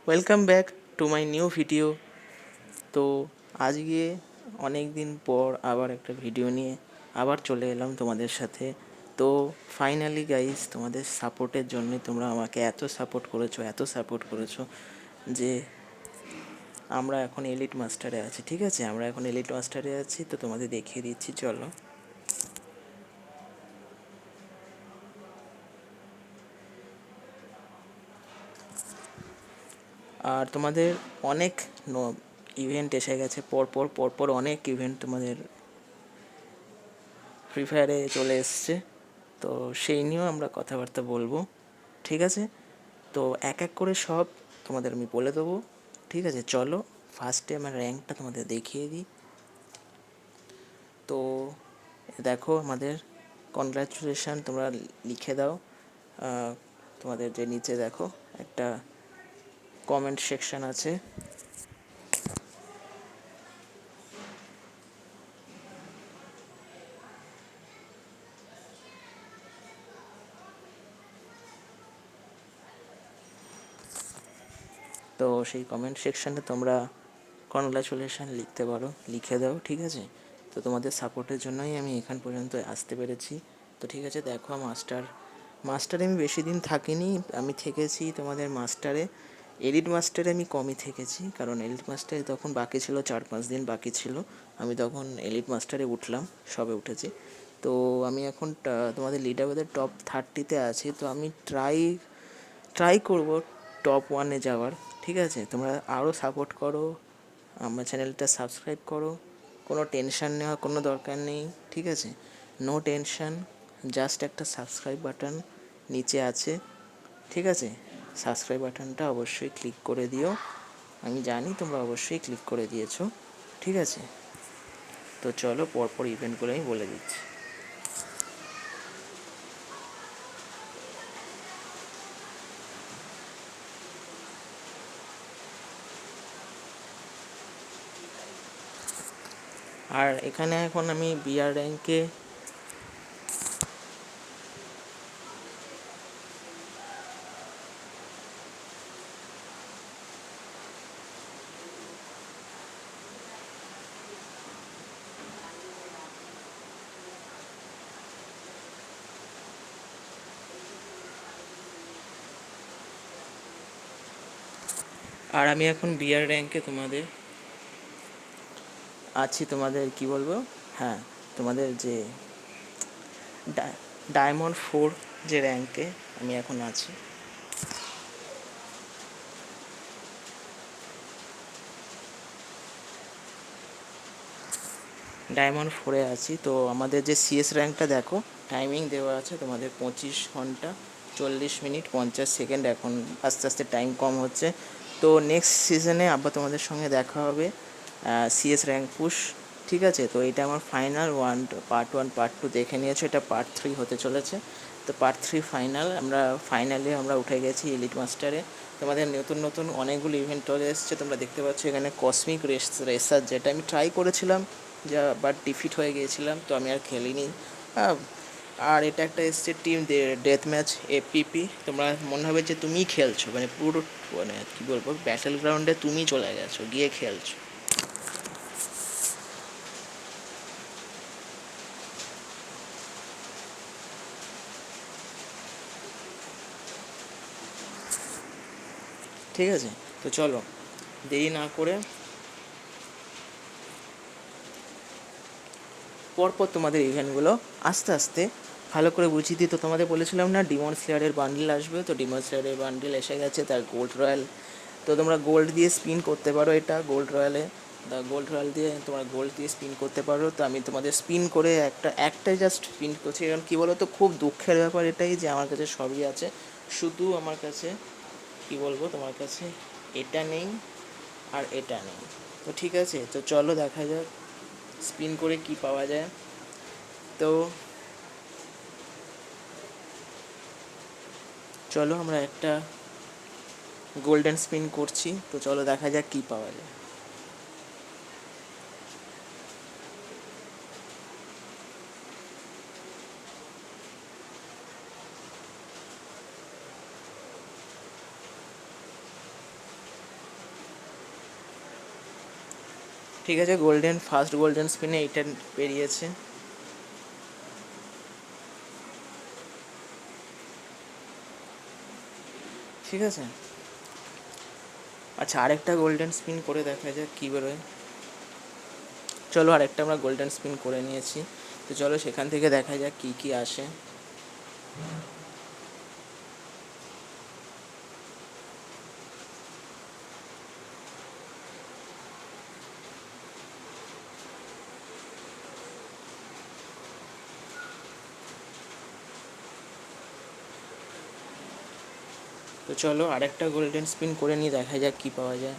Welcome back to my new video. তো আজকে অনেক দিন পর আবার একটা ভিডিও নিয়ে আবার চলে এলাম তোমাদের সাথে। তো ফাইনালি গাইস, তোমাদের সাপোর্টের জন্য তোমরা আমাকে এত সাপোর্ট করেছো যে আমরা এখন এলিট মাস্টারে আছি। ঠিক আছে, আমরা এখন এলিট মাস্টারে আছি, তো তোমাদের দেখিয়ে দিচ্ছি, চলো। আর তোমাদের অনেক ইভেন্ট এসে গেছে, পরপর অনেক ইভেন্ট তোমাদের ফ্রি ফায়ারে চলে এসছে। তো সেই নিয়েও আমরা কথাবার্তা বলবো। ঠিক আছে, তো এক এক করে সব তোমাদের আমি বলে দেবো। ঠিক আছে, চলো ফার্স্টে আমার র্যাঙ্কটা তোমাদের দেখিয়ে দিই। তো দেখো আমাদের কনগ্রাচুলেশান তোমরা লিখে দাও। তোমাদের যে নিচে দেখো একটা কমেন্ট সেকশান আছে। তো সেই কমেন্ট সেকশানে তোমরা কনগ্রাচুলেশান লিখতে পারো, লিখে দাও। ঠিক আছে, তো তোমাদের সাপোর্টের জন্যই আমি এখান পর্যন্ত আসতে পেরেছি। তো ঠিক আছে, দেখো মাস্টারে আমি বেশি দিন থাকিনি, আমি থেকেছি তোমাদের মাস্টারে। এলিট মাস্টারে আমি কমই থেকেছি, কারণ এলিট মাস্টারে তখন বাকি ছিল 4-5 দিন বাকি ছিল। আমি তখন এলিট মাস্টারে উঠলাম, সবে উঠেছি। তো আমি এখন তোমাদের লিডারবোর্ডের টপ 30-তে আছি। তো আমি ট্রাই করব টপ 1-এ যাওয়ার। ঠিক আছে, তোমরা আরও সাপোর্ট করো, আমার চ্যানেলটা সাবস্ক্রাইব করো। কোনো টেনশান নেওয়ার কোনো দরকার নেই। ঠিক আছে, নো টেনশান, জাস্ট একটা সাবস্ক্রাইব বাটন নিচে আছে। ঠিক আছে, সাবস্ক্রাইব বাটনটা অবশ্যই ক্লিক করে দিও। আমি জানি তোমরা অবশ্যই ক্লিক করে দিয়েছো। ঠিক আছে, তো চলো পরপর ইভেন্টগুলো আমি বলে দিচ্ছি। আর এখানে এখন আমি বিআর র্যাঙ্কে বিআর র্যাঙ্কে তোমাদের আছি। তোমাদের কি বলবো, হ্যাঁ, তোমাদের যে ডায়মন্ড 4 যে র্যাঙ্কে আমি এখন আছি। ডায়মন্ড 4-এ আছি। তো আমাদের যে সিএস র্যাঙ্কটা দেখো, টাইমিং দেওয়া আছে তোমাদের 25 ঘন্টা 40 মিনিট 50 সেকেন্ড। এখন আস্তে আস্তে টাইম কম হচ্ছে। তো নেক্সট সিজনে আবার তোমাদের সঙ্গে দেখা হবে সিএস র্যাঙ্ক পুশ। ঠিক আছে, তো এটা আমার ফাইনাল পার্ট 1 পার্ট 2 দেখে নিয়েছো, এটা পার্ট 3 হতে চলেছে। তো পার্ট 3 ফাইনাল, ফাইনালে আমরা উঠে গেছি এলিট মাস্টারে। তোমাদের নতুন নতুন অনেকগুলো ইভেন্ট চলে এসেছে, তোমরা দেখতে পাচ্ছ এখানে কসমিক রেসার, যেটা আমি ট্রাই করেছিলাম বাট ডিফিট হয়ে গিয়েছিলাম, তো আমি আর খেলিনি। আর এটা একটা এসছে টিম ডেথ ম্যাচ এপিপি। তোমরা মনে হবে যে তুমিই খেলছো, মানে পুরো মানে কী বলবো, ব্যাটেল গ্রাউন্ডে তুমি চলে গেছো, গিয়ে খেলছো। ঠিক আছে, তো চলো দেরি না করে পরপর তোমাদের ইভেন্টগুলো আস্তে আস্তে ভালো করে বুঝিয়ে দিই। তো তোমাদের বলেছিলাম না ডিমন স্লেয়ারের বান্ডিল আসবে, তো ডিমন স্লেয়ারের বান্ডিল এসে গেছে, তার গোল্ড রয়্যাল। তো তোমরা গোল্ড দিয়ে স্পিন করতে পারো, এটা গোল্ড রয়্যাল দিয়ে তোমরা গোল্ড দিয়ে স্পিন করতে পারো। তো আমি তোমাদের স্পিন করে একটাই জাস্ট স্পিন করছি, কারণ কী বলো তো, খুব দুঃখের ব্যাপার এটাই যে আমার কাছে সবই আছে, শুধু আমার কাছে কী বলবো তোমার কাছে এটা নেই আর এটা নেই। তো ঠিক আছে, তো চলো দেখা যাক স্পিন করে কি পাওয়া যায়। তো চলো আমরা একটা গোল্ডেন স্পিন করছি, তো চলো দেখা যাক কী পাওয়া যায়। ঠিক আছে, ফার্স্ট গোল্ডেন স্পিনে এইটা বেরিয়েছে। ঠিক আছে, আচ্ছা আরেকটা গোল্ডেন স্পিন করে দেখা যাক কী বেরোয়। চলো আরেকটা আমরা গোল্ডেন স্পিন করে নিয়েছি, তো চলো সেখান থেকে দেখা যাক কী কী আসে। তো চলো আরেকটা গোল্ডেন স্পিন করে নিয়ে দেখা যাক কী পাওয়া যায়।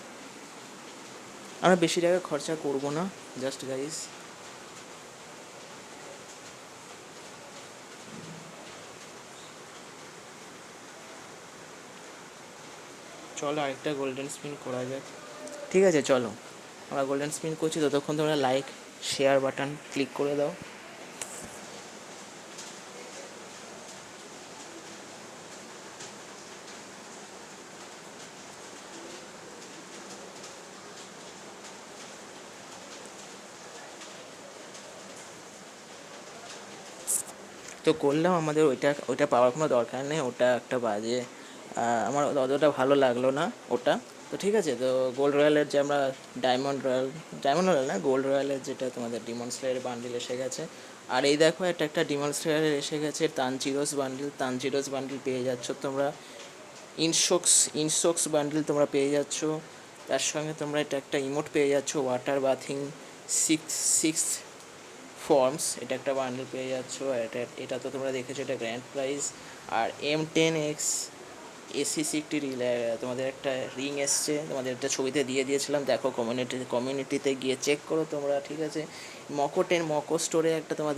আমরা বেশি টাকা খরচা করবো না, জাস্ট গাইস। চলো আরেকটা গোল্ডেন স্পিন করা যাক। ঠিক আছে চলো, আমরা গোল্ডেন স্পিন করছি, ততক্ষণ তোমরা লাইক শেয়ার বাটন ক্লিক করে দাও। তো করলাম, আমাদের ওইটা পাওয়ার কোনো দরকার নেই, ওটা একটা বাজে, আমার অতটা ভালো লাগলো না ওটা। তো ঠিক আছে, তো গোল্ড রয়্যালের যে আমরা ডায়মন্ড রয়্যাল না, গোল্ড রয়্যালের যেটা তোমাদের ডিমন স্লেয়ারের বান্ডিল এসে গেছে। আর এই দেখো একটা ডিমন স্লেয়ারের এসে গেছে তানজিরোস বান্ডিল পেয়ে যাচ্ছ তোমরা। ইনসোক্স বান্ডিল তোমরা পেয়ে যাচ্ছ। তার সঙ্গে তোমরা এটা একটা ইমোট পেয়ে যাচ্ছ, water bathing six six forms, এটা একটা বান্ডেল পেয়ে যাচ্ছ। এটা তো তোমরা দেখেছো, এটা গ্র্যান্ড প্রাইজ। আর M10X AC60 তোমাদের একটা রিং এসছে, তোমাদের একটা ছবিতে দিয়ে দিয়েছিলাম, দেখো কমিউনিটিতে গিয়ে চেক করো তোমরা। ঠিক আছে, মকো স্টোরে তোমার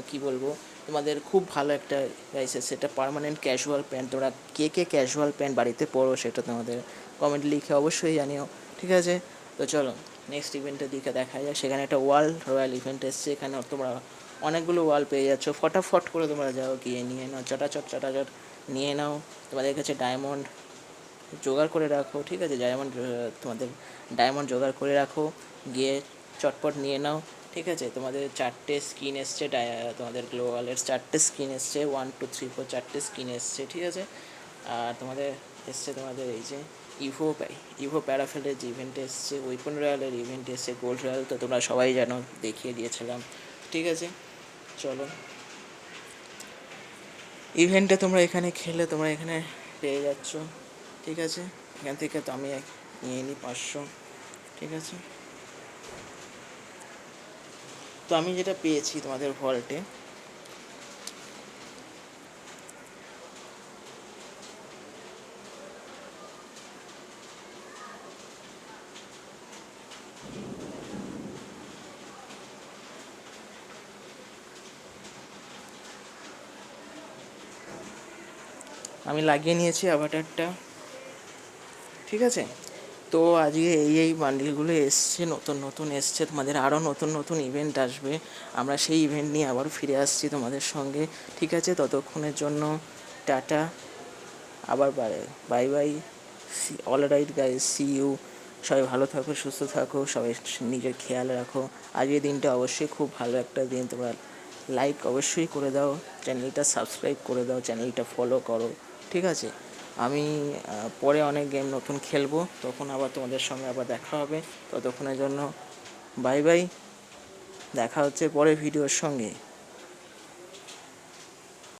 কী বলবো, তোমাদের খুব ভালো একটা প্রাইস এসছে। এটা পার্মানেন্ট ক্যাজুয়াল প্যান্ট, তোমরা কে ক্যাজুয়াল প্যান্ট বাড়িতে পরো সেটা তোমাদের কমেন্ট লিখে অবশ্যই জানিও। ঠিক আছে, তো চলো নেক্সট ইভেন্টের দিকে দেখা যায়। সেখানে একটা ওয়ার্ল্ড রয়্যাল ইভেন্ট এসছে, এখানে তোমরা অনেকগুলো ওয়াল পেয়ে যাচ্ছ। ফটাফট করে তোমরা যাও, গিয়ে নিয়ে নাও, চটাচট নিয়ে নাও। তোমাদের কাছে ডায়মন্ড জোগাড় করে রাখো। ঠিক আছে, তোমাদের ডায়মন্ড জোগাড় করে রাখো, গিয়ে চটপট নিয়ে নাও। ঠিক আছে, তোমাদের 4টে স্কিন এসছে, তোমাদের গ্লোবালের 4টে স্কিন এসছে, 1 2 3 4 4টে স্কিন এসছে। ঠিক আছে, আর তোমাদের এসছে তোমাদের এই যে ইভো প্যারাফেলের যে ইভেন্ট এসছে, ওয়েপন রয়্যালের ইভেন্ট এসছে, গোল্ড রয়্যাল তো তোমরা সবাই জানো, দেখিয়ে দিয়েছিলাম। ঠিক আছে, চলো ইভেন্টে তোমরা এখানে খেলে তোমরা এখানে পেয়ে যাচ্ছ। ঠিক আছে, এখান থেকে তো আমি নিয়ে নিই 500। ঠিক আছে, তো আমি যেটা পেয়েছি তোমাদের ভল্টে, আমি লাগিয়ে নিয়েছি অ্যাভাটারটা। ঠিক আছে, তো আজকে এই বান্ডিলগুলো এসছে, নতুন এসছে, তোমাদের আরও নতুন ইভেন্ট আসবে, আমরা সেই ইভেন্ট নিয়ে আবার ফিরে আসছি তোমাদের সঙ্গে। ঠিক আছে, ততক্ষণের জন্য টাটা, আবার bye bye, all right guys, see you. সবাই ভালো থাকো, সুস্থ থাকো, সবাই নিজের খেয়াল রাখো। আজকের দিনটা অবশ্যই খুব ভালো একটা দিন, তোমরা লাইক অবশ্যই করে দাও, চ্যানেলটা সাবস্ক্রাইব করে দাও, চ্যানেলটা ফলো করো। ঠিক আছে, আমি পরে অনেক গেম নতুন খেলবো, তখন আবার তোমাদের সঙ্গে আবার দেখা হবে। ততক্ষণের জন্য বাই বাই, দেখা হচ্ছে পরে ভিডিওর সঙ্গে।